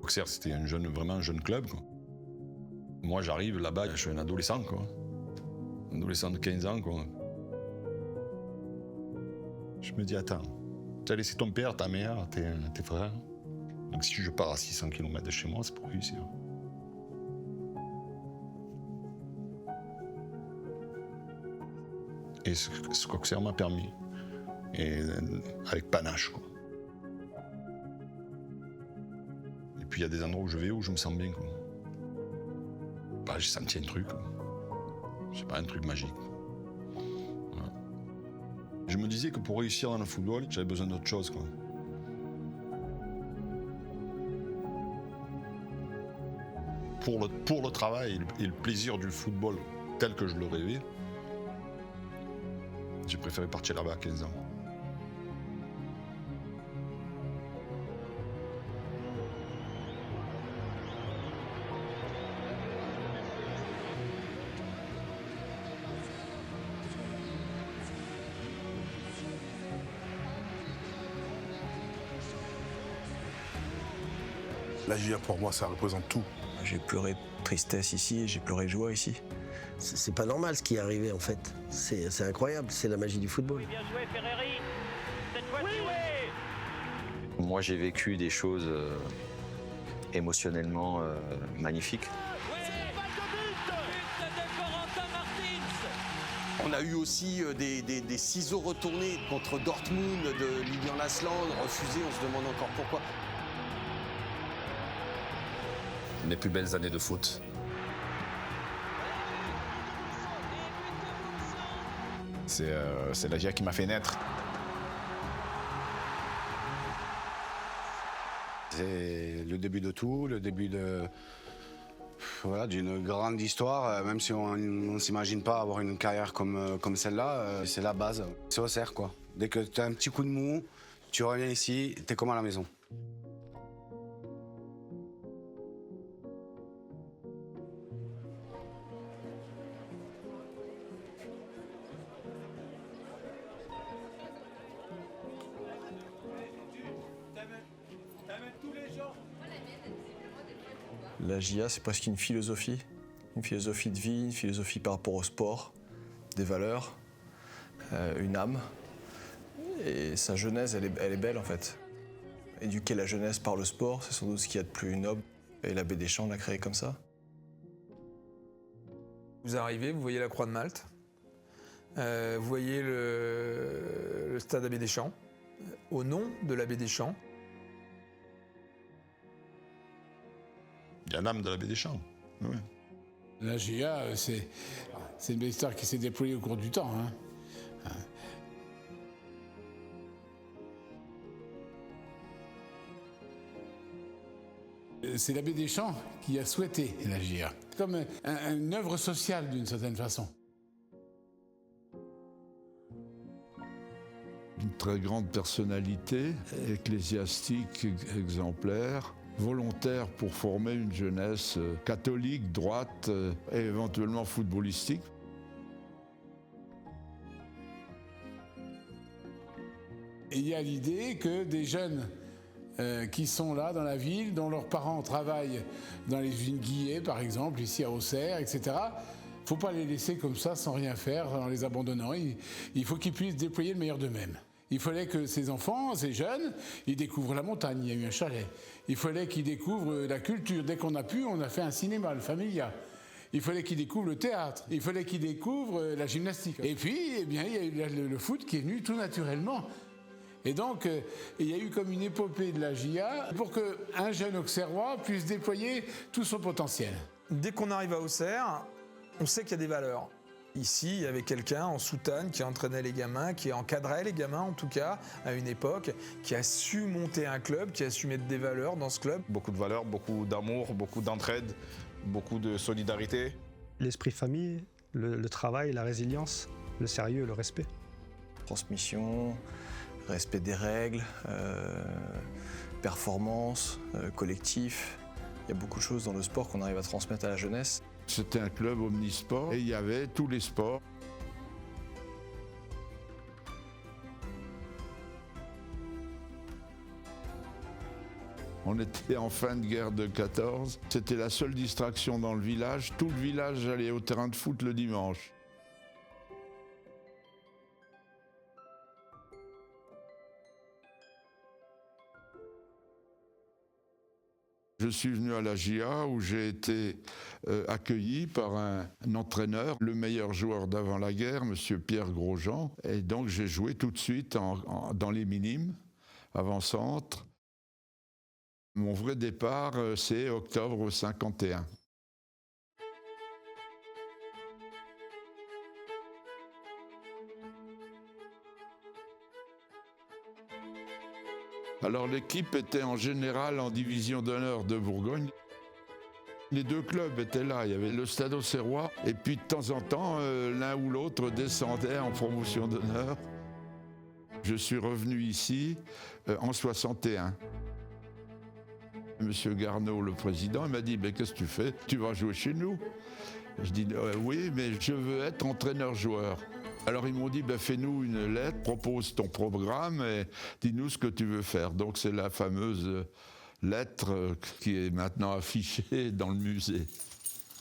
Auxerre, c'était vraiment un jeune club, quoi. Moi, j'arrive là-bas, je suis un adolescent, quoi. Un adolescent de 15 ans, quoi. Je me dis, attends, tu as laissé ton père, ta mère, tes frères. Donc si je pars à 600 km de chez moi, c'est pour réussir. Et ce qu'Auxerre m'a permis, et avec panache, quoi. Et puis il y a des endroits où je vais où je me sens bien, quoi. Bah, j'ai senti un truc, quoi. C'est pas un truc magique. Voilà. Je me disais que pour réussir dans le football, j'avais besoin d'autre chose, quoi. Pour le travail et le plaisir du football tel que je le rêvais, j'ai préféré partir là-bas à 15 ans. La GIA, pour moi, ça représente tout. J'ai pleuré tristesse ici et j'ai pleuré joie ici. C'est pas normal ce qui est arrivé en fait. C'est incroyable, c'est la magie du football. Bien joué Ferreri. Cette fois-ci, oui. Moi, j'ai vécu des choses émotionnellement magnifiques. On a eu aussi des ciseaux retournés contre Dortmund de Lilian Lasland, refusés, on se demande encore pourquoi. Les plus belles années de foot. C'est la GIA qui m'a fait naître. C'est le début de tout, le début d'une grande histoire, même si on ne s'imagine pas avoir une carrière comme celle-là, c'est la base. C'est Auxerre, quoi. Dès que tu as un petit coup de mou, tu reviens ici, tu es comme à la maison. La GIA, c'est presque une philosophie de vie, une philosophie par rapport au sport, des valeurs, une âme. Et sa genèse, elle est belle en fait. Éduquer la jeunesse par le sport, c'est sans doute ce qu'il y a de plus noble. Et l'abbé Deschamps l'a créé comme ça. Vous arrivez, vous voyez la Croix de Malte, vous voyez le stade Abbé Deschamps, au nom de l'abbé Deschamps. Il y a l'âme de l'abbé Deschamps. Oui. La GIA, c'est une belle histoire qui s'est déployée au cours du temps. C'est l'abbé Deschamps qui a souhaité la GIA, comme une œuvre sociale d'une certaine façon. Une très grande personnalité, ecclésiastique exemplaire, volontaire pour former une jeunesse catholique, droite et éventuellement footballistique. Et il y a l'idée que des jeunes qui sont là dans la ville, dont leurs parents travaillent dans les usines Guillet, par exemple, ici à Auxerre, etc., il ne faut pas les laisser comme ça, sans rien faire, en les abandonnant. Il faut qu'ils puissent déployer le meilleur d'eux-mêmes. Il fallait que ces enfants, ces jeunes, ils découvrent la montagne, il y a eu un chalet. Il fallait qu'ils découvrent la culture. Dès qu'on a pu, on a fait un cinéma, le Familia. Il fallait qu'ils découvrent le théâtre. Il fallait qu'ils découvrent la gymnastique. Et puis, eh bien, il y a eu le foot qui est venu tout naturellement. Et donc, il y a eu comme une épopée de la GIA pour qu'un jeune Auxerrois puisse déployer tout son potentiel. Dès qu'on arrive à Auxerre, on sait qu'il y a des valeurs. Ici, il y avait quelqu'un en soutane qui entraînait les gamins, qui encadrait les gamins en tout cas, à une époque, qui a su monter un club, qui a su mettre des valeurs dans ce club. Beaucoup de valeurs, beaucoup d'amour, beaucoup d'entraide, beaucoup de solidarité. L'esprit famille, le travail, la résilience, le sérieux, le respect. Transmission, respect des règles, performance, collectif. Il y a beaucoup de choses dans le sport qu'on arrive à transmettre à la jeunesse. C'était un club omnisport et il y avait tous les sports. On était en fin de guerre de 14. C'était la seule distraction dans le village. Tout le village allait au terrain de foot le dimanche. Je suis venu à la GIA où j'ai été accueilli par un entraîneur, le meilleur joueur d'avant la guerre, M. Pierre Grosjean. Et donc j'ai joué tout de suite dans les minimes, avant-centre. Mon vrai départ, c'est octobre 51. Alors l'équipe était en général en division d'honneur de Bourgogne. Les deux clubs étaient là, il y avait le Stade Auxerrois et puis de temps en temps, l'un ou l'autre descendait en promotion d'honneur. Je suis revenu ici en 61. Monsieur Garneau, le président, il m'a dit « Mais qu'est-ce que tu fais? Tu vas jouer chez nous ?» Je dis « Oui, mais je veux être entraîneur-joueur. » Alors ils m'ont dit « Fais-nous une lettre, propose ton programme et dis-nous ce que tu veux faire. » Donc c'est la fameuse lettre qui est maintenant affichée dans le musée.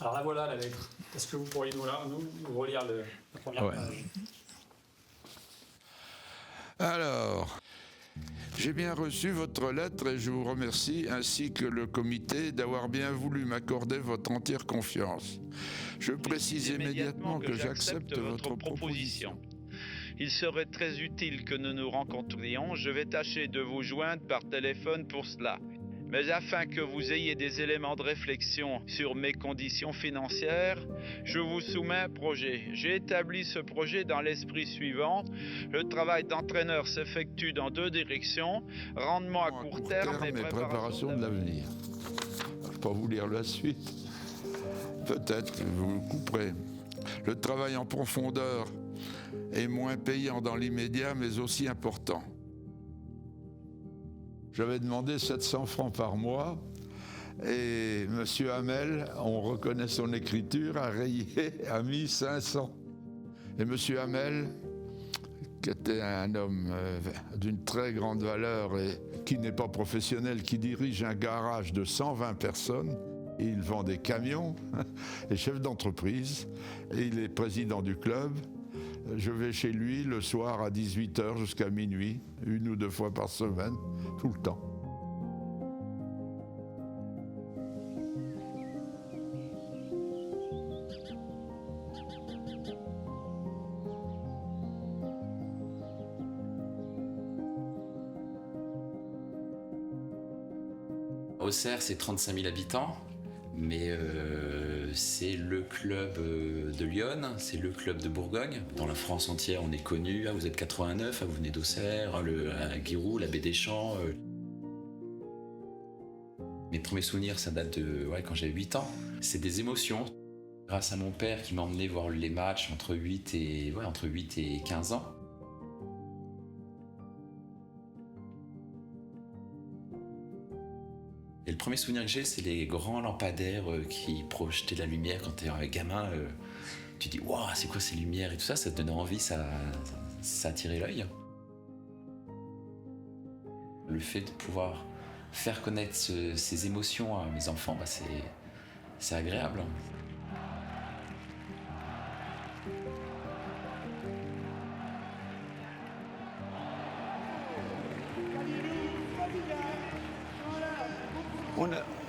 Alors là voilà la lettre. Est-ce que vous pourriez nous relire la première page? Alors, j'ai bien reçu votre lettre et je vous remercie, ainsi que le comité, d'avoir bien voulu m'accorder votre entière confiance. Je précise immédiatement que j'accepte votre proposition. Il serait très utile que nous nous rencontrions. Je vais tâcher de vous joindre par téléphone pour cela. Mais afin que vous ayez des éléments de réflexion sur mes conditions financières, je vous soumets un projet. J'ai établi ce projet dans l'esprit suivant. Le travail d'entraîneur s'effectue dans deux directions, rendement à court terme et préparation de l'avenir. Je ne vais pas vous lire la suite. Peut-être que vous couperez. Le travail en profondeur est moins payant dans l'immédiat, mais aussi important. J'avais demandé 700 francs par mois et M. Hamel, on reconnaît son écriture, a mis 500. Et M. Hamel, qui était un homme d'une très grande valeur et qui n'est pas professionnel, qui dirige un garage de 120 personnes, et il vend des camions, est chef d'entreprise, et il est président du club. Je vais chez lui le soir à 18h jusqu'à minuit, 1 ou 2 fois par semaine, tout le temps. Auxerre, c'est 35 000 habitants. Mais c'est le club de Lyon, c'est le club de Bourgogne. Dans la France entière, on est connu. Ah, vous êtes 89, vous venez d'Auxerre, à Guiroux, la baie des Champs. Mes premiers souvenirs, ça date de quand j'avais 8 ans. C'est des émotions. Grâce à mon père qui m'emmenait voir les matchs entre 8 et 15 ans. Et le premier souvenir que j'ai, c'est les grands lampadaires qui projetaient la lumière quand t'es un gamin. Tu dis, waouh, c'est quoi ces lumières et tout ça, ça te donnait envie, ça attirait l'œil. Le fait de pouvoir faire connaître ces émotions à mes enfants, c'est agréable.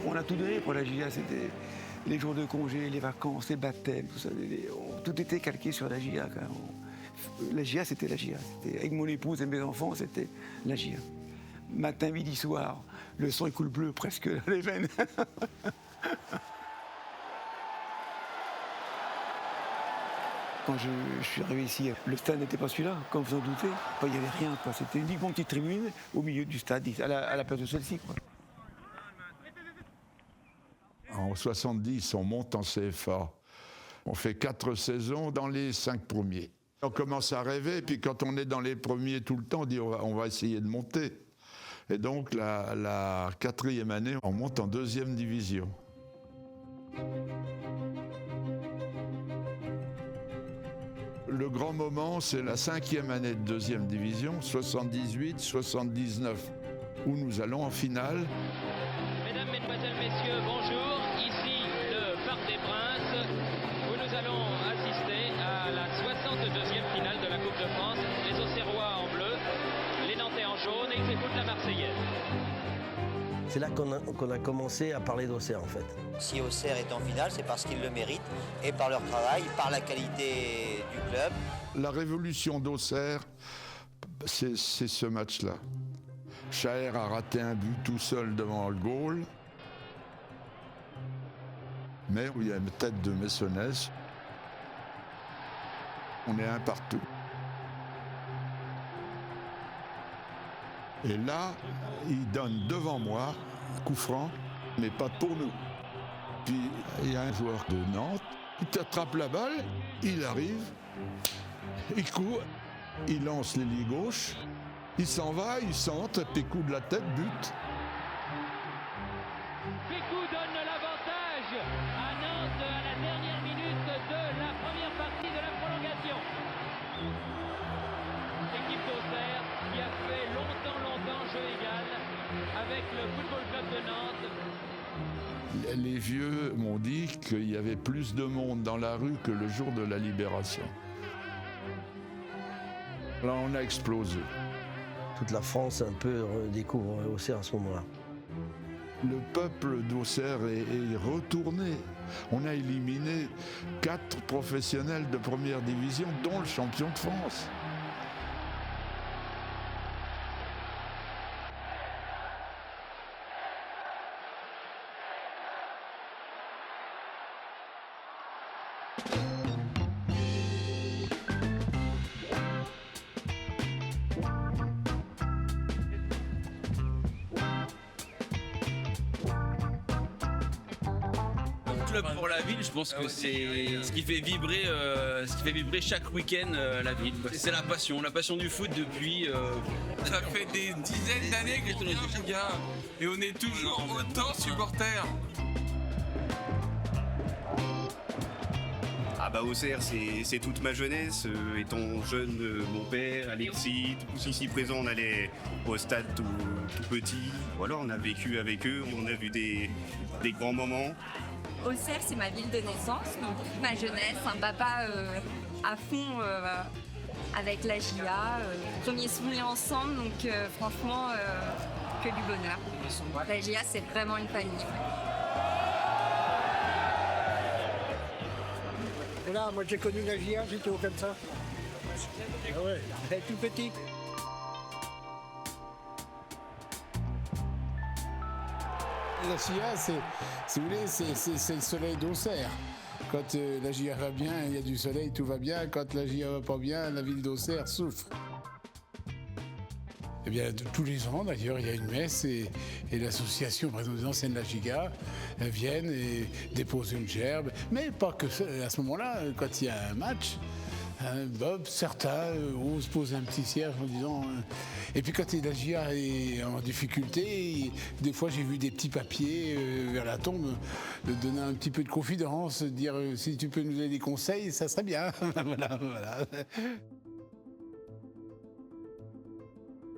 On a tout donné pour la GIA, c'était les jours de congé, les vacances, les baptêmes, tout ça. Tout était calqué sur la GIA. La GIA, c'était la GIA. Avec mon épouse et mes enfants, c'était la GIA. Matin, midi, soir, le sang il coule bleu presque dans les veines. Quand je suis arrivé ici, le stade n'était pas celui-là, comme vous en doutez. Il n'y avait rien, quoi. C'était uniquement une petite tribune au milieu du stade, à la place de celle-ci, quoi. En 70, on monte en CFA. On fait 4 saisons dans les 5 premiers. On commence à rêver, puis quand on est dans les premiers tout le temps, on dit on va essayer de monter. Et donc la 4e année, on monte en 2e division. Le grand moment, c'est la 5e année de 2e division, 78-79, où nous allons en finale. C'est là qu'on a commencé à parler d'Auxerre, en fait. Si Auxerre est en finale, c'est parce qu'ils le méritent, et par leur travail, par la qualité du club. La révolution d'Auxerre, c'est ce match-là. Chaher a raté un but tout seul devant le goal. Mais il y a une tête de Messonès. On est un partout. Et là, il donne devant moi un coup franc, mais pas pour nous. Puis il y a un joueur de Nantes, il attrape la balle, il arrive, il court, il lance l'ailier gauche, il s'en va, il centre, Pécou de la tête, but. Pécou donne l'avantage à Nantes à la dernière minute de la première partie de la prolongation. L'équipe d'Auxerre qui a fait longtemps jeu égal avec le Football Club de Nantes. Les vieux m'ont dit qu'il y avait plus de monde dans la rue que le jour de la Libération. Là, on a explosé. Toute la France un peu redécouvre Auxerre à ce moment-là. Le peuple d'Auxerre est retourné. On a éliminé 4 professionnels de première division, dont le champion de France. Pour la ville, je pense que c'est ce qui fait vibrer chaque week-end la ville. C'est la passion du foot depuis. Ça fait des dizaines d'années que je suis dans ce gars et on est toujours autant supporters. Ah bah Auxerre, c'est toute ma jeunesse. Étant jeune, mon père, Alexis, tous ici présents, on allait au stade tout petit. Voilà, on a vécu avec eux, on a vu des grands moments. Auxerre, c'est ma ville de naissance, donc ma jeunesse, un papa à fond avec la GIA. Premier souvenir ensemble, donc franchement, que du bonheur. La GIA, c'est vraiment une famille. Voilà, moi j'ai connu la GIA, j'étais au comme ça. Ah ouais, tout petit. La GIA, si vous voulez, c'est le soleil d'Auxerre. Quand la GIA va bien, il y a du soleil, tout va bien. Quand la GIA va pas bien, la ville d'Auxerre souffre. Eh bien, tous les ans, d'ailleurs, il y a une messe et l'association, par exemple, des anciennes de la GIA, viennent et déposent une gerbe. Mais pas que ça. À ce moment-là, quand il y a un match, certains osent poser un petit cierge en disant... Et puis quand la GIA est en difficulté, des fois j'ai vu des petits papiers vers la tombe, donner un petit peu de confidence, dire si tu peux nous donner des conseils, ça serait bien. voilà.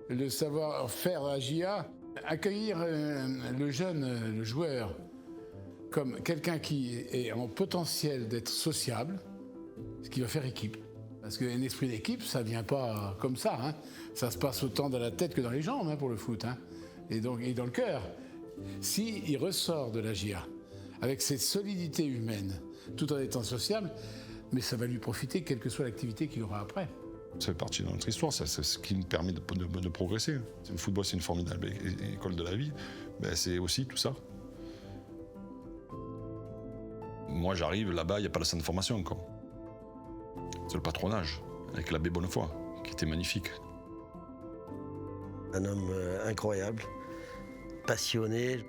Le savoir-faire à la GIA, accueillir le jeune, le joueur, comme quelqu'un qui est en potentiel d'être sociable, ce qui va faire équipe. Parce qu'un esprit d'équipe, ça ne vient pas comme ça. Hein. Ça se passe autant dans la tête que dans les jambes pour le foot. Hein. Et dans le cœur. S'il ressort de la GIA avec cette solidité humaine, tout en étant sociable, mais ça va lui profiter quelle que soit l'activité qu'il aura après. Ça fait partie de notre histoire, c'est ce qui nous permet de progresser. Le football, c'est une formidable école de la vie. Ben, c'est aussi tout ça. Moi, j'arrive là-bas, il n'y a pas de centre de formation encore. C'est le patronage, avec l'abbé Bonnefoy, qui était magnifique. Un homme incroyable, passionné.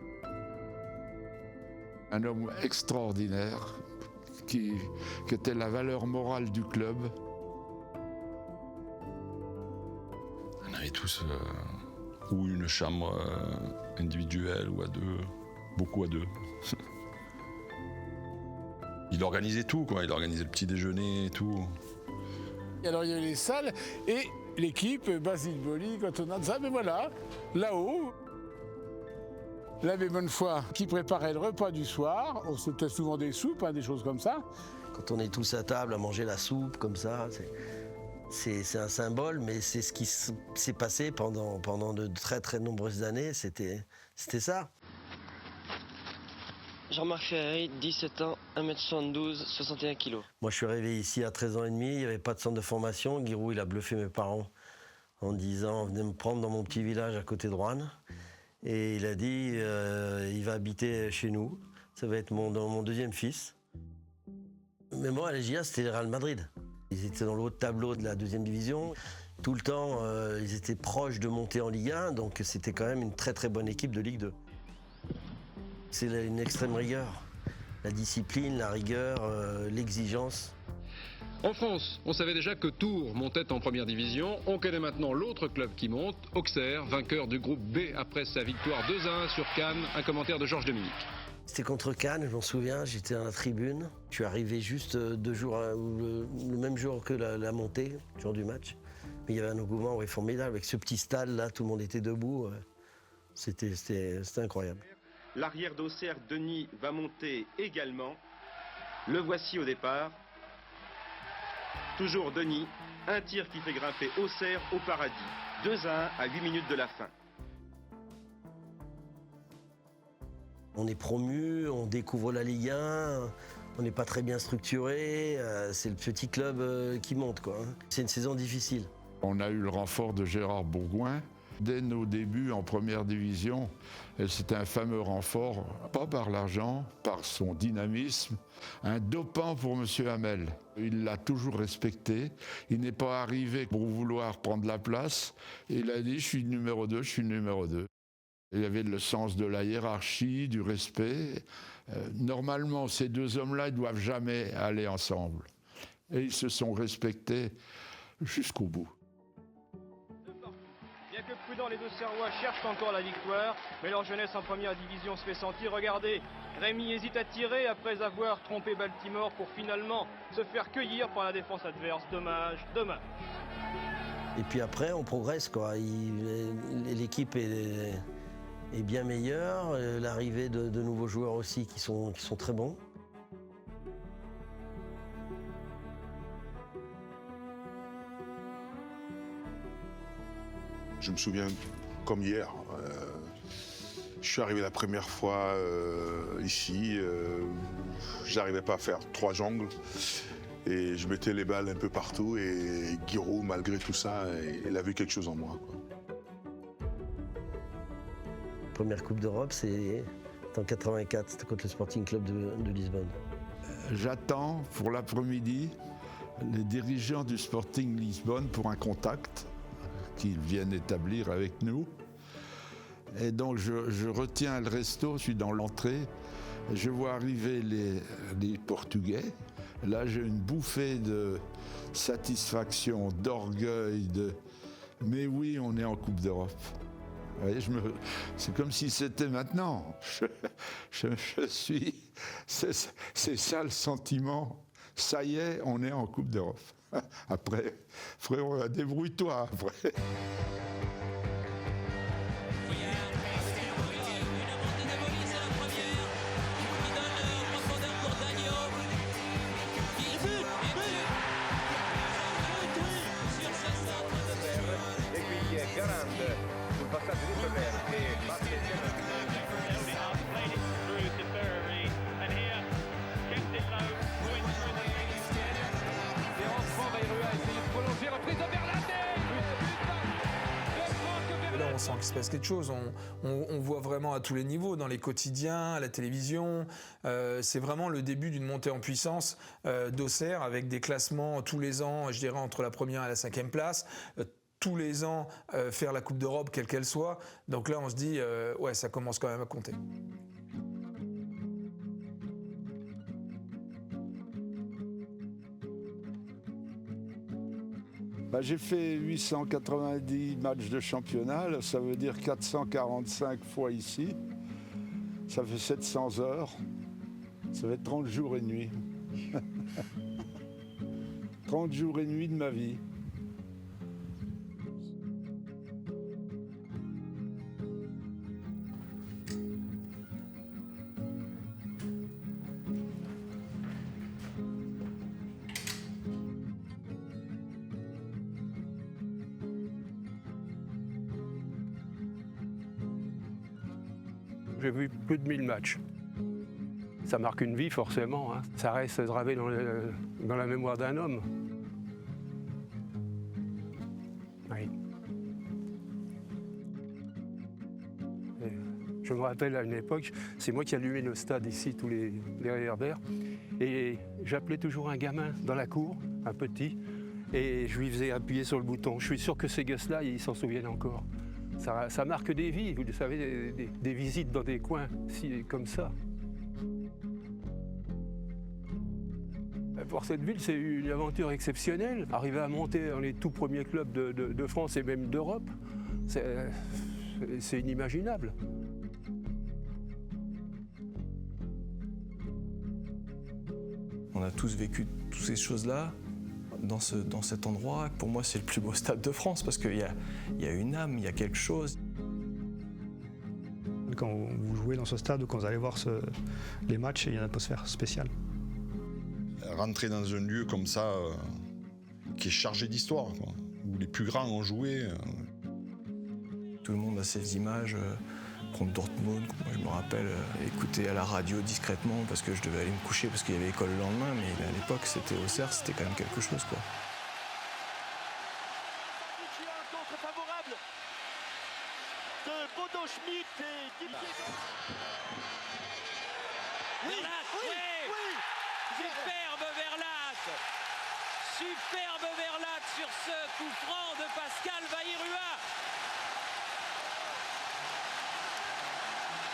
Un homme extraordinaire, qui était la valeur morale du club. On avait tous ou une chambre individuelle ou à deux, beaucoup à deux. Il organisait tout, quoi. Il organisait le petit déjeuner et tout. Et alors il y a les salles et l'équipe, Basile Boli, quand on a ça, mais voilà, là-haut, l'abbé Bonnefoy qui préparait le repas du soir, c'était souvent des soupes, des choses comme ça. Quand on est tous à table à manger la soupe comme ça, c'est un symbole, mais c'est ce qui s'est passé pendant de très très nombreuses années. C'était C'était ça. Jean-Marc Ferry, 17 ans, 1m72, 61 kg. Moi, je suis arrivé ici à 13 ans et demi, il n'y avait pas de centre de formation. Giroud, il a bluffé mes parents en disant, venez me prendre dans mon petit village à côté de Roanne. Et il a dit, il va habiter chez nous. Ça va être mon deuxième fils. Mais moi, à la GIA, c'était le Real Madrid. Ils étaient dans le haut de tableau de la deuxième division. Tout le temps, ils étaient proches de monter en Ligue 1, donc c'était quand même une très très bonne équipe de Ligue 2. C'est une extrême rigueur. La discipline, la rigueur, l'exigence. En France, on savait déjà que Tours montait en première division. On connaît maintenant l'autre club qui monte, Auxerre, vainqueur du groupe B après sa victoire 2-1 sur Cannes. Un commentaire de Georges Dominique. C'était contre Cannes, je m'en souviens, j'étais dans la tribune. Je suis arrivé juste 2 jours, le même jour que la montée, le jour du match. Mais il y avait un engouement formidable, avec ce petit stade là, tout le monde était debout. C'était incroyable. L'arrière d'Auxerre, Denis, va monter également. Le voici au départ. Toujours Denis, un tir qui fait grimper Auxerre au paradis. 2-1 à 8 minutes de la fin. On est promu, on découvre la Ligue 1, on n'est pas très bien structuré, c'est le petit club qui monte, quoi. C'est une saison difficile. On a eu le renfort de Gérard Bourgoin. Dès nos débuts en première division, c'était un fameux renfort, pas par l'argent, par son dynamisme, un dopant pour M. Hamel. Il l'a toujours respecté, il n'est pas arrivé pour vouloir prendre la place, il a dit « je suis numéro 2, je suis numéro 2 ». Il y avait le sens de la hiérarchie, du respect. Normalement, ces deux hommes-là ne doivent jamais aller ensemble. Et ils se sont respectés jusqu'au bout. Bien que prudents, les Auxerrois cherchent encore la victoire, mais leur jeunesse en première division se fait sentir. Regardez, Rémi hésite à tirer après avoir trompé Baltimore pour finalement se faire cueillir par la défense adverse. Dommage, dommage. Et puis après, on progresse, quoi. L'équipe est bien meilleure, l'arrivée de nouveaux joueurs aussi qui sont très bons. Je me souviens comme hier, je suis arrivé la première fois ici, j'arrivais pas à faire 3 jongles et je mettais les balles un peu partout et Giroud, malgré tout ça, il a vu quelque chose en moi, quoi. Première Coupe d'Europe, c'est en 84, c'était contre le Sporting Club de Lisbonne. J'attends pour l'après-midi les dirigeants du Sporting Lisbonne pour un contact qu'ils viennent établir avec nous. Et donc je retiens le resto, je suis dans l'entrée, je vois arriver les Portugais. Là j'ai une bouffée de satisfaction, d'orgueil, mais oui, on est en Coupe d'Europe. Vous voyez, c'est comme si c'était maintenant. Je suis... C'est ça le sentiment. Ça y est, on est en Coupe d'Europe. Après, frérot, débrouille-toi après. Là, on sent qu'il se passe quelque chose. On voit vraiment à tous les niveaux, dans les quotidiens, à la télévision. C'est vraiment le début d'une montée en puissance d'Auxerre, avec des classements tous les ans, je dirais entre la première et la 5e place. Tous les ans, faire la Coupe d'Europe, quelle qu'elle soit. Donc là, on se dit, ouais, ça commence quand même à compter. J'ai fait 890 matchs de championnat, ça veut dire 445 fois ici. Ça fait 700 heures. Ça va être 30 jours et nuits. 30 jours et nuits de ma vie. J'ai vu plus de 1000 matchs. Ça marque une vie forcément, hein. Ça reste gravé dans la mémoire d'un homme. Oui. Et je me rappelle à une époque, c'est moi qui allumais le stade ici, tous les RER, et j'appelais toujours un gamin dans la cour, un petit, et je lui faisais appuyer sur le bouton. Je suis sûr que ces gosses-là, ils s'en souviennent encore. Ça marque des vies, vous le savez, des visites dans des coins comme ça. Pour cette ville, c'est une aventure exceptionnelle. Arriver à monter dans les tout premiers clubs de France et même d'Europe, c'est inimaginable. On a tous vécu toutes ces choses-là dans cet endroit. Pour moi, c'est le plus beau stade de France parce qu'il y a une âme, il y a quelque chose. Quand vous jouez dans ce stade ou quand vous allez voir les matchs, il y a une atmosphère spéciale. Rentrer dans un lieu comme ça, qui est chargé d'histoire, quoi, où les plus grands ont joué. Tout le monde a ces images contre Dortmund. Moi, je me rappelle écouter à la radio discrètement parce que je devais aller me coucher parce qu'il y avait école le lendemain, mais à l'époque, c'était Auxerre, c'était quand même quelque chose, quoi. Superbe Verlat! Superbe Verlat sur ce coup franc de Pascal Baïrua!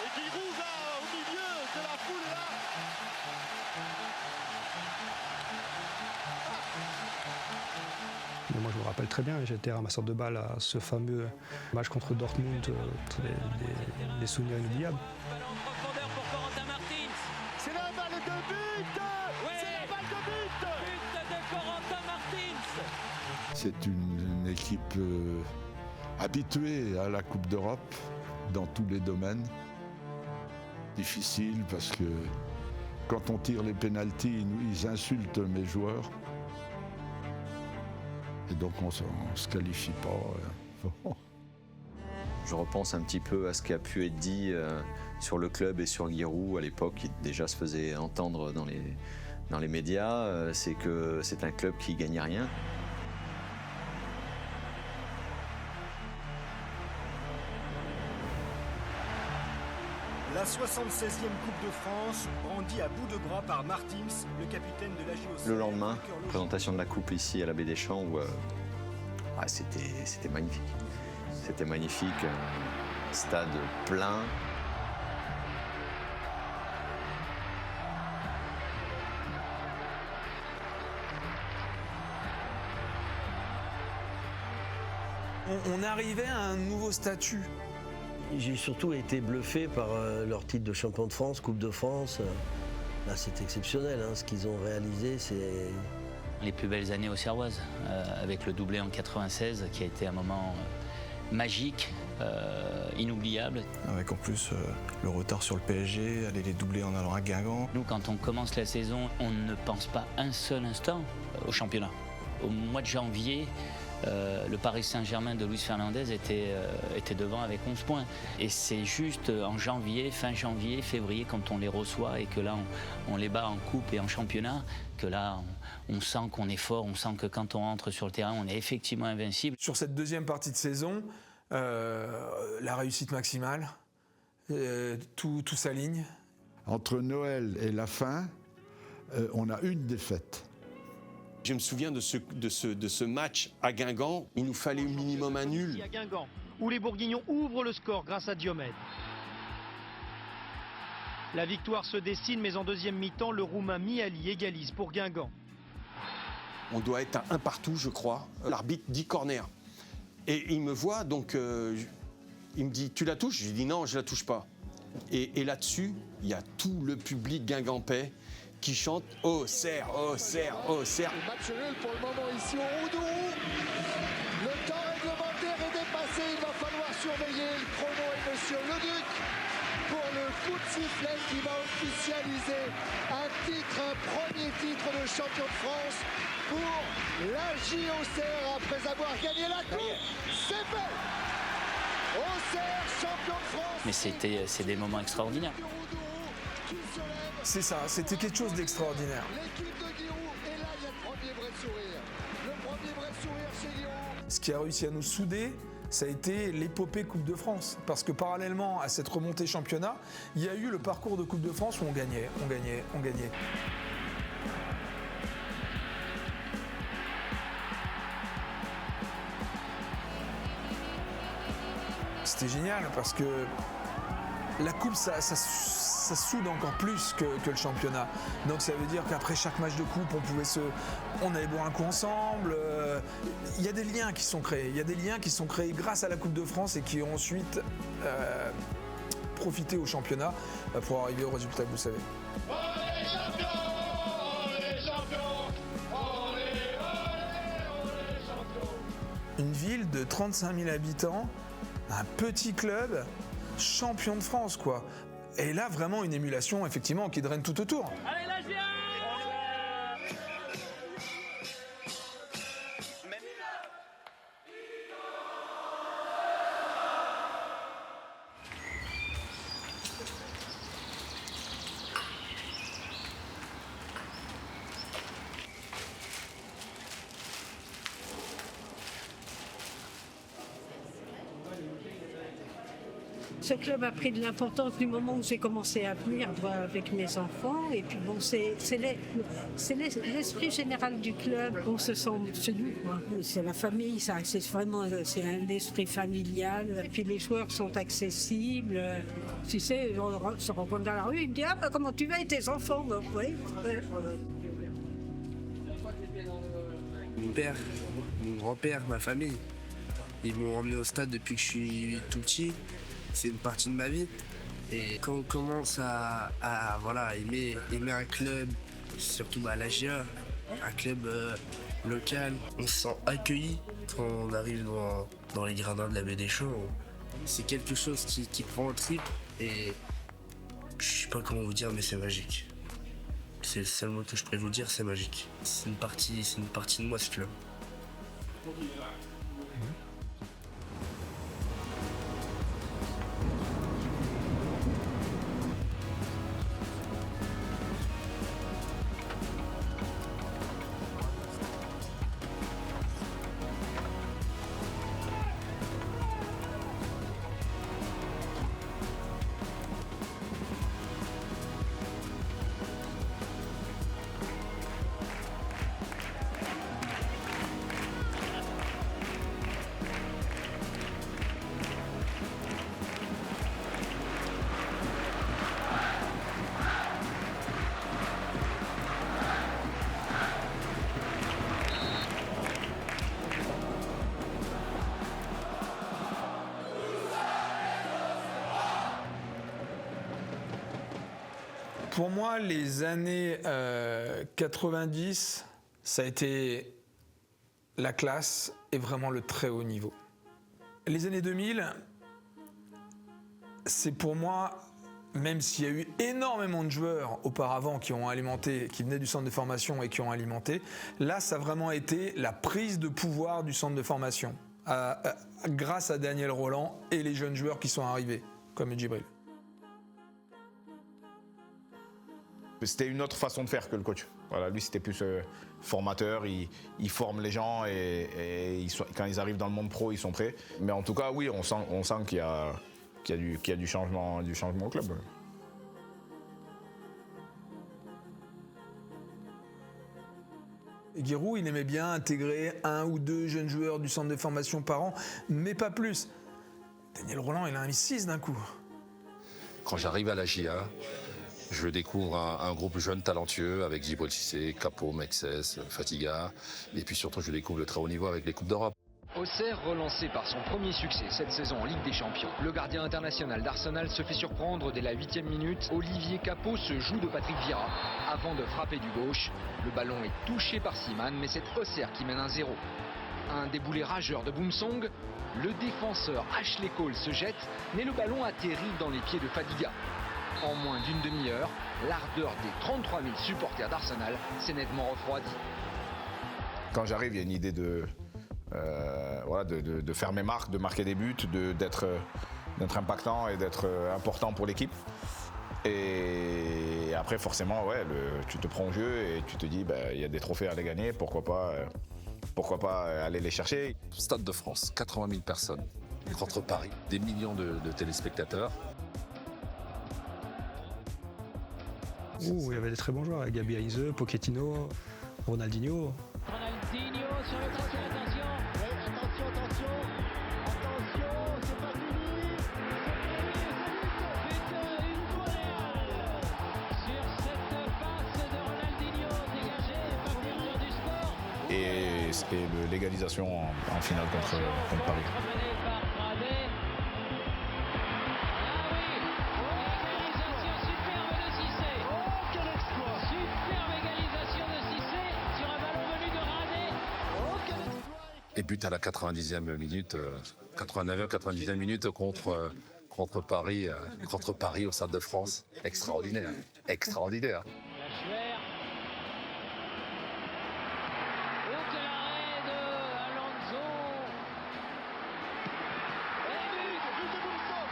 Et Giroud va au milieu de la foule là! Mais moi je me rappelle très bien, j'étais ramasseur de balles à ce fameux match contre Dortmund, des souvenirs inoubliables. C'est la balle de but! C'est la balle de but! But de Corentin Martins! C'est une équipe habituée à la Coupe d'Europe dans tous les domaines. Difficile parce que quand on tire les pénaltys, ils insultent mes joueurs. Et donc on se qualifie pas. Je repense un petit peu à ce qui a pu être dit sur le club et sur Giroud à l'époque, qui déjà se faisait entendre dans les médias, c'est que c'est un club qui gagnait rien. La 76e Coupe de France, brandie à bout de bras par Martins, le capitaine de l'AJ Auxerre. Le lendemain, présentation de la Coupe ici à la Baie des Champs, où c'était magnifique. C'était magnifique, un stade plein. On arrivait à un nouveau statut. J'ai surtout été bluffé par leur titre de champion de France, Coupe de France. Là, c'est exceptionnel, hein, ce qu'ils ont réalisé, c'est... Les plus belles années auxerroises, avec le doublé en 96, qui a été un moment magique, inoubliable. Avec en plus le retard sur le PSG, aller les doubler en allant à Guingamp. Nous, quand on commence la saison, on ne pense pas un seul instant au championnat. Au mois de janvier, le Paris Saint-Germain de Luis Fernandez était devant avec 11 points. Et c'est juste en janvier, fin janvier, février, quand on les reçoit et que là, on les bat en coupe et en championnat, que là, on sent qu'on est fort, on sent que quand on rentre sur le terrain, on est effectivement invincible. Sur cette deuxième partie de saison, la réussite maximale, tout s'aligne. Entre Noël et la fin, on a une défaite. Je me souviens de ce match à Guingamp. Il nous fallait au minimum un nul. À Guingamp, où les Bourguignons ouvrent le score grâce à Diomède. La victoire se dessine, mais en deuxième mi-temps, le Roumain Miali égalise pour Guingamp. On doit être à 1 partout, je crois. L'arbitre dit corner. Et il me voit, donc il me dit « Tu la touches ?» Je lui dis « Non, je la touche pas ». Et là-dessus, il y a tout le public guingampais qui chante « Auxerre, Auxerre, Auxerre ». Match nul pour le moment ici au Roudourou. Le temps réglementaire est dépassé, il va falloir surveiller. Le chrono est Monsieur Leduc pour le coup de sifflet qui va officialiser un premier titre de champion de France pour l'AJ Auxerre après avoir gagné la coupe. C'est fait. Auxerre, champion de France. Mais c'est des moments extraordinaires. C'est ça, c'était quelque chose d'extraordinaire. L'équipe de Giroud, et là il y a le premier vrai sourire. Le premier vrai sourire chez Giroud. Ce qui a réussi à nous souder, ça a été l'épopée Coupe de France. Parce que parallèlement à cette remontée championnat, il y a eu le parcours de Coupe de France où on gagnait. C'était génial parce que la coupe, ça soude encore plus que le championnat. Donc ça veut dire qu'après chaque match de coupe, on allait boire un coup ensemble. Il y a des liens qui sont créés. Il y a des liens qui sont créés grâce à la Coupe de France et qui ont ensuite profité au championnat pour arriver au résultat que vous savez. Une ville de 35 000 habitants, un petit club, champion de France, quoi. Et là, vraiment une émulation, effectivement, qui draine tout autour. Allez, la GIA! Ce club a pris de l'importance du moment où j'ai commencé à venir avec mes enfants. Et puis bon, c'est l'esprit général du club. On se sent chez nous, quoi. C'est la famille, ça. C'est un esprit familial. Et puis les joueurs sont accessibles. Tu sais, on se rencontre dans la rue, il me dit « Ah, bah, comment tu vas et tes enfants ?» Oui. Mon père, mon grand-père, ma famille, ils m'ont emmené au stade depuis que je suis tout petit. C'est une partie de ma vie. Et quand on commence à aimer un club, surtout la GIA, un club local, on se sent accueilli quand on arrive dans les gradins de la baie des Champs. C'est quelque chose qui prend au trip et je sais pas comment vous dire, mais c'est magique. C'est le seul mot que je pourrais vous dire, c'est magique. C'est une partie de moi, ce club. Pour moi, les années 90, ça a été la classe et vraiment le très haut niveau. Les années 2000, c'est pour moi, même s'il y a eu énormément de joueurs auparavant qui ont alimenté, qui venaient du centre de formation et qui ont alimenté, là, ça a vraiment été la prise de pouvoir du centre de formation, grâce à Daniel Rolland et les jeunes joueurs qui sont arrivés, comme Djibril. C'était une autre façon de faire que le coach. Voilà, lui, c'était plus formateur, il forme les gens et quand ils arrivent dans le monde pro, ils sont prêts. Mais en tout cas, oui, on sent qu'il y a du changement au club. Giroud, il aimait bien intégrer 1 ou 2 jeunes joueurs du centre de formation par an, mais pas plus. Daniel Rolland, il en a mis 6 d'un coup. Quand j'arrive à la GIA, je découvre un groupe jeune talentueux avec Djibril Cissé, Capot, Mexès, Fatiga. Et puis surtout, je découvre le très haut niveau avec les Coupes d'Europe. Auxerre, relancé par son premier succès cette saison en Ligue des Champions. Le gardien international d'Arsenal se fait surprendre dès la 8e minute. Olivier Capot se joue de Patrick Vieira avant de frapper du gauche. Le ballon est touché par Seaman, mais c'est Auxerre qui mène 1-0. Un déboulé rageur de Boumsong. Le défenseur Ashley Cole se jette, mais le ballon atterrit dans les pieds de Fadiga. En moins d'une demi-heure, l'ardeur des 33 000 supporters d'Arsenal s'est nettement refroidie. Quand j'arrive, il y a une idée de Voilà, de faire mes marques, de marquer des buts, d'être impactant et d'être important pour l'équipe. Et après, forcément, tu te prends au jeu et tu te dis, il y a des trophées à les gagner, pourquoi pas aller les chercher. Stade de France, 80 000 personnes. Contre Paris, des millions de téléspectateurs. Il y avait des très bons joueurs, Gabi Heinze, Pochettino, Ronaldinho. Ronaldinho sur le crochet, attention. Oui, attention, c'est pas fini. Une pour Real. Sur cette passe de Ronaldinho dégagée, pas perdre du score. Et l'égalisation en finale contre Paris. Mené par Radé. Ah oui, égalisation superbe de Cissé. Oh, quel exploit. Superbe égalisation de Cissé sur un ballon venu de Radé. Oh, quel exploit. Et but à la 90e minute, 89e, 90e minute contre Paris au Stade de France. Extraordinaire. Extraordinaire. Schwer. Oh, quel arrêt de Alonso.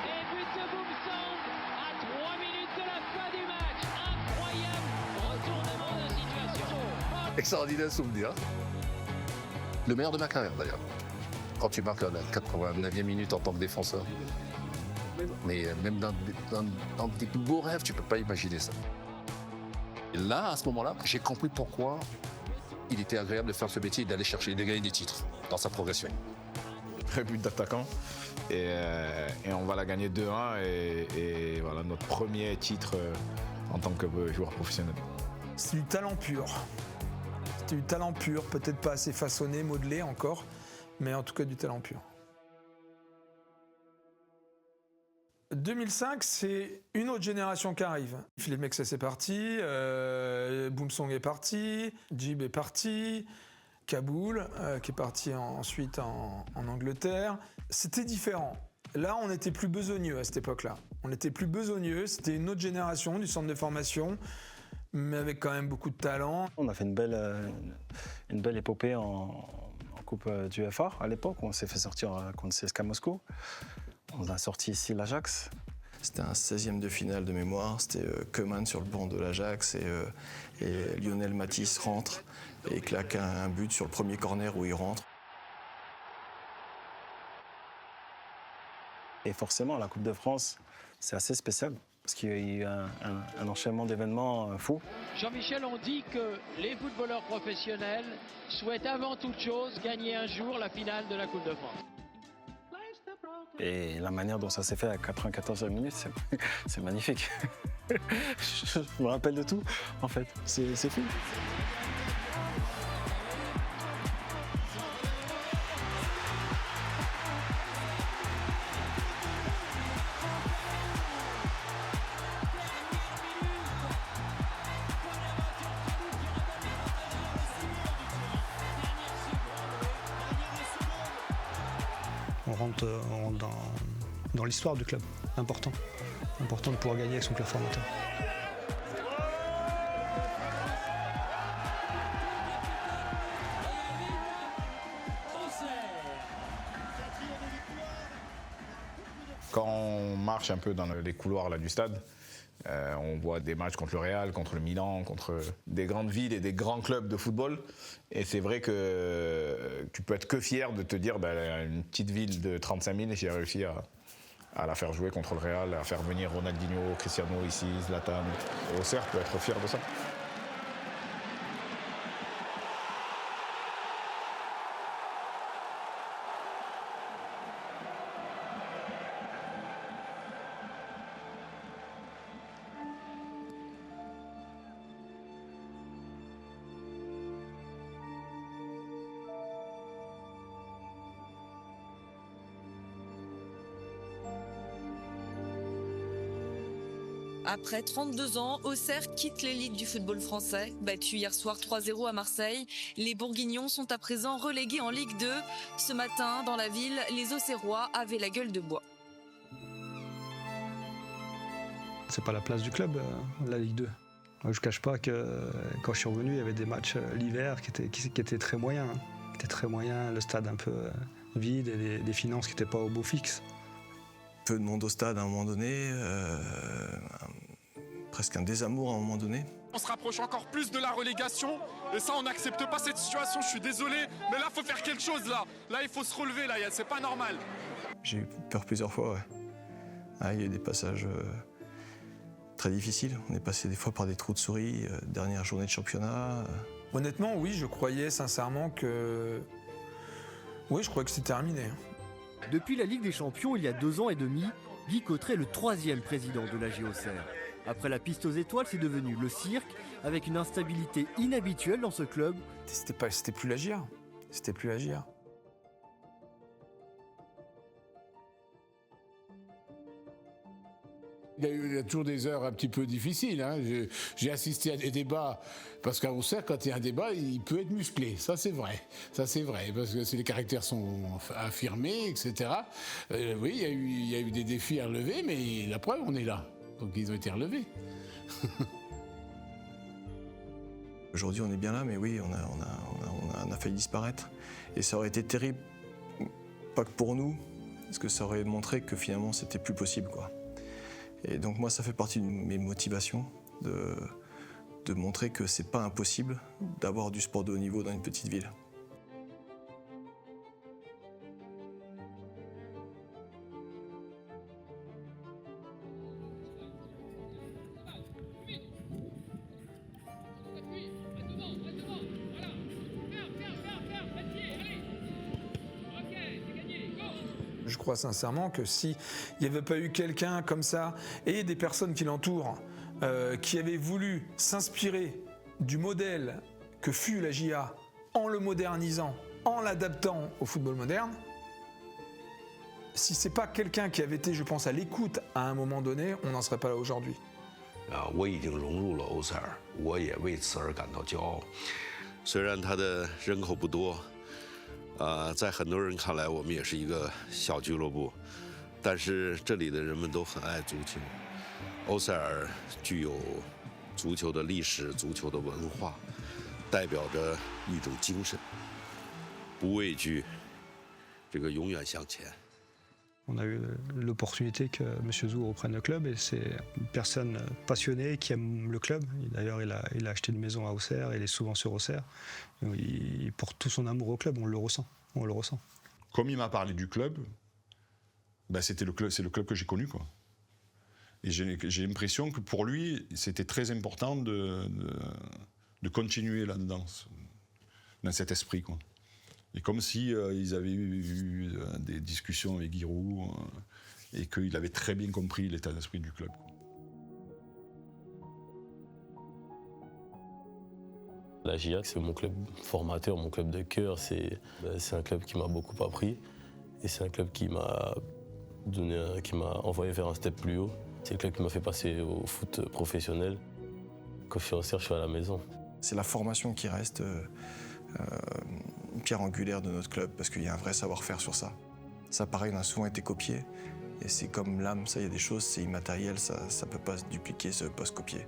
Et but de Boumsong à 3 minutes de la fin du match. Incroyable retournement de situation. Extraordinaire souvenir. Le meilleur de ma carrière d'ailleurs. Quand tu marques à la 89e minute en tant que défenseur. Mais même dans tes plus beaux rêves, tu peux pas imaginer ça. Et là, à ce moment-là, j'ai compris pourquoi il était agréable de faire ce métier et d'aller chercher, de gagner des titres dans sa progression. Très but d'attaquant et on va la gagner 2-1 et voilà notre premier titre en tant que joueur professionnel. C'est du talent pur. C'est du talent pur, peut-être pas assez façonné, modelé encore, mais en tout cas du talent pur. 2005, c'est une autre génération qui arrive. Philippe Mexès est parti, Boumsong est parti, Djib est parti, Kaboul qui est parti ensuite en Angleterre. C'était différent. Là, on n'était plus besogneux à cette époque-là. On n'était plus besogneux, c'était une autre génération du centre de formation, mais avec quand même beaucoup de talent. On a fait une belle épopée en Coupe du FA à l'époque. On s'est fait sortir contre CSKA Moscou. On a sorti ici l'Ajax. C'était un 16e de finale de mémoire. C'était Koeman sur le banc de l'Ajax et Lionel Matisse rentre et claque un but sur le premier corner où il rentre. Et forcément, la Coupe de France, c'est assez spécial parce qu'il y a eu un enchaînement d'événements fous. Jean-Michel, on dit que les footballeurs professionnels souhaitent avant toute chose gagner un jour la finale de la Coupe de France. Et la manière dont ça s'est fait à 94 minutes, c'est magnifique. Je me rappelle de tout, en fait. C'est fou. On rentre dans l'histoire du club. Important de pouvoir gagner avec son club formateur. Quand on marche un peu dans les couloirs là, du stade, on voit des matchs contre le Real, contre le Milan, contre des grandes villes et des grands clubs de football. Et c'est vrai que tu peux être que fier de te dire une petite ville de 35 000, j'ai réussi à la faire jouer contre le Real, à faire venir Ronaldinho, Cristiano ici, Zlatan. Auxerre peut être fier de ça. Après 32 ans, Auxerre quitte l'élite du football français. Battu hier soir 3-0 à Marseille, les Bourguignons sont à présent relégués en Ligue 2. Ce matin, dans la ville, les Auxerrois avaient la gueule de bois. C'est pas la place du club, la Ligue 2. Je ne cache pas que quand je suis revenu, il y avait des matchs l'hiver qui étaient très moyens. qui était très moyen, le stade un peu vide et des finances qui n'étaient pas au beau fixe. Peu de monde au stade à un moment donné, presque un désamour à un moment donné. On se rapproche encore plus de la relégation et ça on n'accepte pas cette situation, je suis désolé, mais là il faut faire quelque chose là. Là il faut se relever, là c'est pas normal. J'ai eu peur plusieurs fois, ouais. Il y a eu des passages très difficiles. On est passé des fois par des trous de souris, dernière journée de championnat. Honnêtement, oui, je croyais sincèrement que... Oui, je croyais que c'était terminé. Depuis la Ligue des Champions, il y a 2 ans et demi, Guy Cotteret est le 3e président de la JOCR. Après la piste aux étoiles, c'est devenu le cirque, avec une instabilité inhabituelle dans ce club. C'était plus la GIA. C'était plus la GIA. Il y a toujours des heures un petit peu difficiles. Hein. J'ai assisté à des débats, parce qu'à Auxerre, quand il y a un débat, il peut être musclé. Ça, c'est vrai. Ça, c'est vrai, parce que les caractères sont affirmés, etc. Oui, il y a eu des défis à relever, mais la preuve, on est là. Donc, ils ont été relevés. Aujourd'hui, on est bien là, mais oui, on a failli disparaître. Et ça aurait été terrible, pas que pour nous, parce que ça aurait montré que finalement, c'était plus possible, quoi. Et donc moi, ça fait partie de mes motivations de montrer que c'est pas impossible d'avoir du sport de haut niveau dans une petite ville. Je crois sincèrement que s'il n'y avait pas eu quelqu'un comme ça et des personnes qui l'entourent qui avaient voulu s'inspirer du modèle que fut la JA en le modernisant, en l'adaptant au football moderne, si c'est pas quelqu'un qui avait été, je pense, à l'écoute à un moment donné, on n'en serait pas là aujourd'hui. 我已经融入了欧塞尔，我也为此而感到骄傲。虽然它的人口不多。 在很多人看来，我们也是一个小俱乐部，但是这里的人们都很爱足球。欧塞尔具有足球的历史、足球的文化，代表着一种精神，不畏惧，这个永远向前。 On a eu l'opportunité que M. Zou reprenne le club et c'est une personne passionnée qui aime le club. D'ailleurs, il a acheté une maison à Auxerre, il est souvent sur Auxerre. Il porte tout son amour au club, on le ressent. On le ressent. Comme il m'a parlé du club, ben c'est le club que j'ai connu, quoi. Et j'ai l'impression que pour lui, c'était très important de continuer là-dedans, dans cet esprit, quoi. Et comme si ils avaient eu des discussions avec Giroud et qu'il avait très bien compris l'état d'esprit du club. La GIA, c'est mon club formateur, mon club de cœur. C'est un club qui m'a beaucoup appris et c'est un club qui m'a envoyé vers un step plus haut. C'est le club qui m'a fait passer au foot professionnel. Quand je suis en Auxerre, je suis à la maison. C'est la formation qui reste une pierre angulaire de notre club parce qu'il y a un vrai savoir-faire sur ça. Ça, pareil, on a souvent été copié et c'est comme l'âme, ça, il y a des choses, c'est immatériel, ça ne peut pas se dupliquer, ça ne peut pas se copier.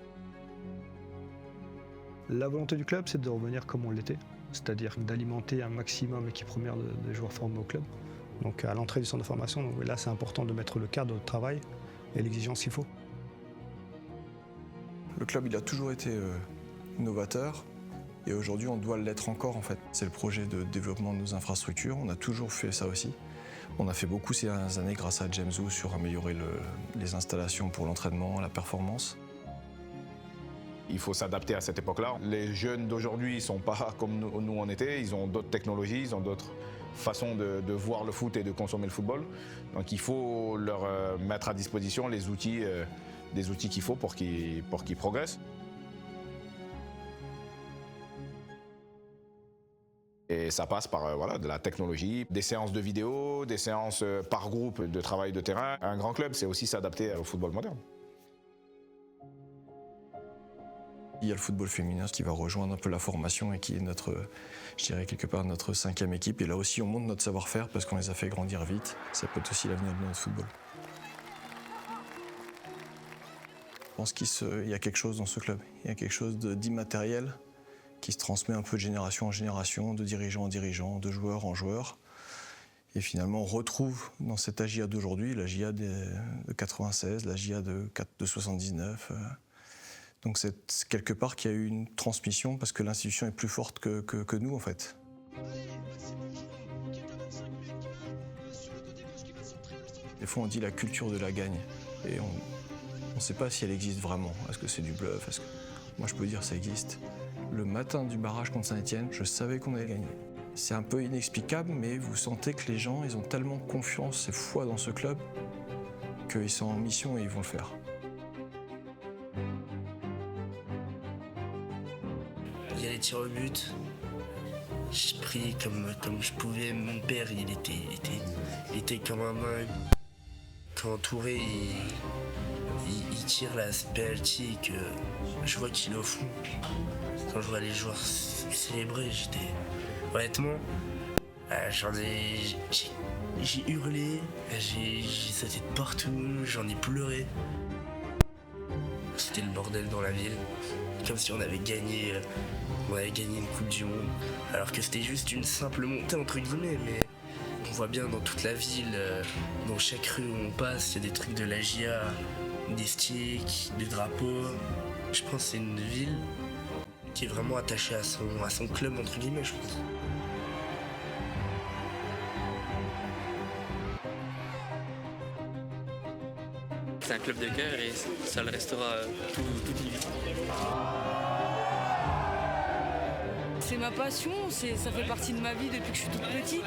La volonté du club, c'est de revenir comme on l'était, c'est-à-dire d'alimenter un maximum l'équipe première de joueurs formés au club. Donc à l'entrée du centre de formation, donc là c'est important de mettre le cadre de travail et l'exigence qu'il faut. Le club, il a toujours été novateur. Et aujourd'hui, on doit l'être encore, en fait. C'est le projet de développement de nos infrastructures. On a toujours fait ça aussi. On a fait beaucoup ces dernières années grâce à James Wu sur améliorer les installations pour l'entraînement, la performance. Il faut s'adapter à cette époque-là. Les jeunes d'aujourd'hui ne sont pas comme nous on était. Ils ont d'autres technologies, ils ont d'autres façons de voir le foot et de consommer le football. Donc il faut leur mettre à disposition les outils, des outils qu'il faut pour qu'ils progressent. Et ça passe par voilà, de la technologie, des séances de vidéo, des séances par groupe de travail de terrain. Un grand club, c'est aussi s'adapter au football moderne. Il y a le football féminin qui va rejoindre un peu la formation et qui est je dirais quelque part notre 5e équipe. Et là aussi, on montre notre savoir-faire parce qu'on les a fait grandir vite. Ça peut être aussi l'avenir de notre football. Je pense qu'il y a quelque chose dans ce club. Il y a quelque chose d'immatériel qui se transmet un peu de génération en génération, de dirigeant en dirigeant, de joueur en joueur. Et finalement, on retrouve dans cette AJA d'aujourd'hui, la JA de 96, la JA de 79. Donc c'est quelque part qu'il y a eu une transmission parce que l'institution est plus forte que nous, en fait. Des fois, on dit la culture de la gagne. Et on ne sait pas si elle existe vraiment. Est-ce que c'est du bluff? Moi, je peux dire que ça existe. Le matin du barrage contre Saint-Etienne, je savais qu'on allait gagner. C'est un peu inexplicable, mais vous sentez que les gens, ils ont tellement confiance et foi dans ce club qu'ils sont en mission et ils vont le faire. Il y a les tirs au but. Je priais comme je pouvais. Mon père, il était comme un dingue. Quand Touré il tire la penalty et que je vois qu'il est au fond. Quand je vois les joueurs célébrer, honnêtement, j'ai hurlé, j'ai sauté de partout, j'en ai pleuré. C'était le bordel dans la ville, comme si on avait gagné une Coupe du Monde, alors que c'était juste une simple montée entre guillemets, mais on voit bien dans toute la ville, dans chaque rue où on passe, il y a des trucs de la GIA, des sticks, des drapeaux. Je pense que c'est une ville qui est vraiment attachée à son club entre guillemets, je pense. C'est un club de cœur et ça le restera toute une vie. C'est ma passion, ça fait partie de ma vie depuis que je suis toute petite.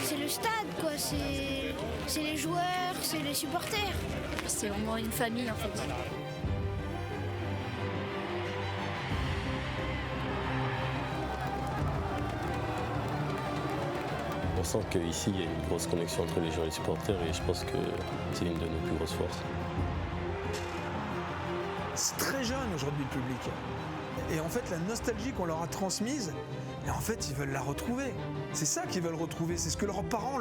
C'est le stade, quoi. C'est les joueurs, c'est les supporters. C'est vraiment une famille, en fait. On sent qu'ici, il y a une grosse connexion entre les gens et les supporters et je pense que c'est une de nos plus grosses forces. C'est très jeune aujourd'hui le public. Et en fait, la nostalgie qu'on leur a transmise, et en fait, ils veulent la retrouver. C'est ça qu'ils veulent retrouver. C'est ce que leurs parents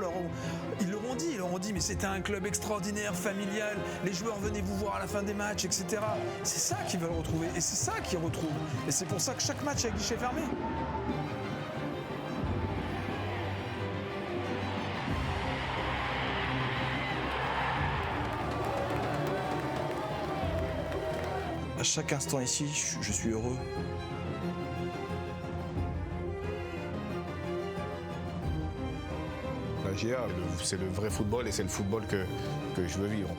ils leur ont dit, mais c'était un club extraordinaire, familial. Les joueurs venaient vous voir à la fin des matchs, etc. C'est ça qu'ils veulent retrouver. Et c'est ça qu'ils retrouvent. Et c'est pour ça que chaque match est à guichet fermé. À chaque instant ici, je suis heureux. La GIA, c'est le vrai football et c'est le football que je veux vivre.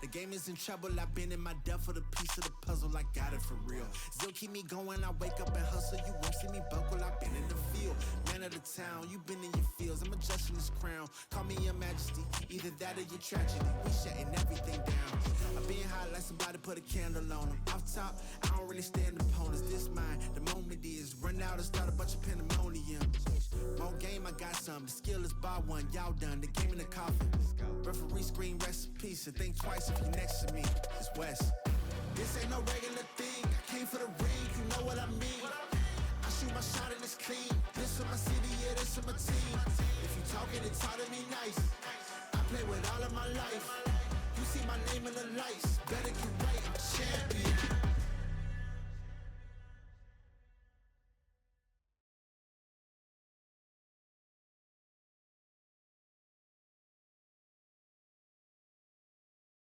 The game is in trouble, I've been in my depth for the piece of the puzzle, I got it for real. Still keep me going, I wake up and hustle, you won't see me buckle, I've been in the field. Man of the town, you been in your fields, I'm adjusting this crown. Call me your majesty, either that or your tragedy, we shutting everything down. I've been high like somebody put a candle on them. Off top, I don't really stand opponents, this mine, the moment is run out and start a bunch of pandemonium. More game, I got some, the skill is bar one, y'all done, the game in the coffin. Referee screen, rest in peace, and think twice if you next to me, it's West. This ain't no regular thing, I came for the ring, you know what I mean. I shoot my shot and it's clean, this for my city, yeah, this for my team. If you talking, it's hard to be nice. I play with all of my life, you see my name in the lights, better get